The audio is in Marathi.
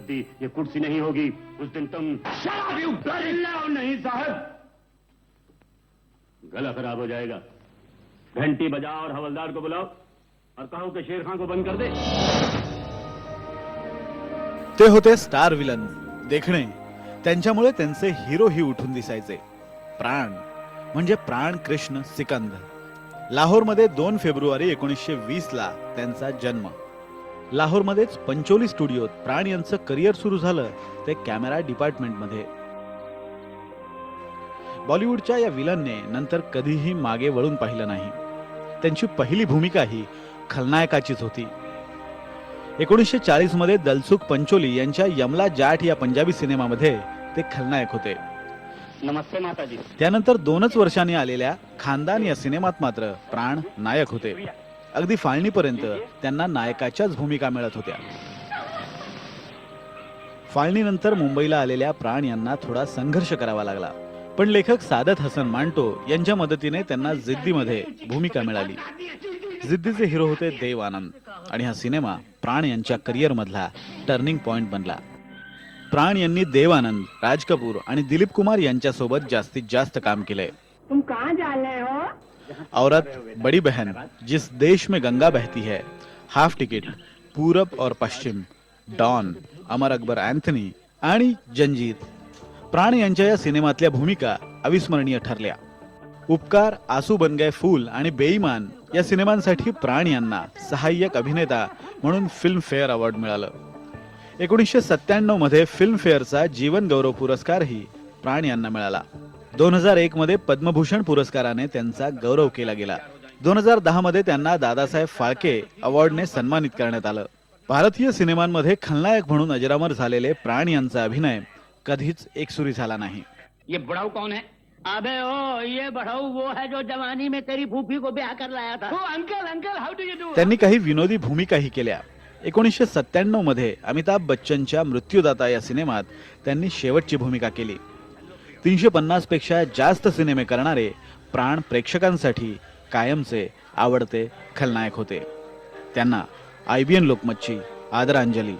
गद्दी, ये कुर्सी नहीं होगी। उस दिन तुम नहीं साहब, गला खराब हो जाएगा। घंटी बजाओ और हवलदार को बुलाओ और कहो कि शेर खान को बंद कर दे। ते होते स्टार विलन देखणे, त्यांच्यामुळे त्यांचे हिरोही उठून दिसायचे। प्राण म्हणजे प्राण कृष्ण सिकंद। लाहोरमध्ये 2 फेब्रुवारी 1920 ला त्यांचा जन्म। लाहोरमध्येच पंचोली स्टुडिओत प्राण यांचं करिअर सुरू झालं, ते कॅमेरा डिपार्टमेंटमध्ये। बॉलिवूडच्या या विलनने नंतर कधीही मागे वळून पाहिलं नाही। त्यांची पहिली भूमिका ही खलनायकाचीच होती। 1940 मध्ये दलसुख पंचोली यांच्या यमला जाट या पंजाबी सिनेमामध्ये ते खलनायक होते। नमस्ते माताजी। त्यानंतर 2च वर्षांनी आलेल्या खानदान या सिनेमात मात्र प्राण नायक होते। अगदी फाळणीपर्यंत त्यांना नायकाच्याच भूमिका मिळत होत्या। फाळणीनंतर मुंबईला आलेल्या प्राण यांना थोडा संघर्ष करावा लागला, पण लेखक सादत हसन मांटो यांच्या मदतीने त्यांना जिद्दीमध्ये भूमिका मिळाली। जिद्दीचे हिरो होते देव आनंद आणि हा सिनेमा प्राण यांच्या करिअर मधला टर्निंग पॉइंट बनला। प्राण यांनी देव आनंद, राज कपूर आणि दिलीप कुमार यांच्या सोबत जास्तीत जास्त काम केले। तुम कहाँ जा रहे हो? औरत, बड़ी बहन, जिस देश में गंगा बहती है, हाफ टिकट, पूरब और पश्चिम, डॉन, अमर अकबर एंथनी आणि जंजीर। प्राण यांच्या या सिनेमातल्या भूमिका अविस्मरणीय ठरल्या। उपकार, आसू बन गए फूल आणि बेईमान या सिनेमांसाठी प्राण यांना सहाय्यक अभिनेता म्हणून फिल्म फेअर अवॉर्ड मिळालं। 1997 मध्ये फिल्म फेअरचा जीवन गौरव पुरस्कारही प्राण यांना मिळाला। 2001 मध्ये पद्मभूषण पुरस्काराने त्यांचा गौरव केला गेला। 2010 मध्ये त्यांना दादासाहेब फाळके अवॉर्डने सन्मानित करण्यात आलं। भारतीय सिनेमांमध्ये खलनायक म्हणून अजरामर झालेले प्राण यांचा अभिनय कधीच एकसुरी झाला नाही। ये बुढ़ाऊ कौन है? अबे ओ, ये बढ़ाऊ वो है जो जवानी में तेरी फूफी को ब्याह कर लाया था। Uncle uncle, how do you do? त्यांनी काही विनोदी भूमिकाही केल्या। 1997 मध्ये अमिताभ बच्चनच्या मृत्यूदाता या सिनेमात त्यांनी शेवटची भूमिका केली। 350 पेक्षा जास्त सिनेमे करणारे प्राण प्रेक्षकांसाठी कायमचे आवडते खलनायक होते। त्यांना IBN लोकमतची आदरांजली।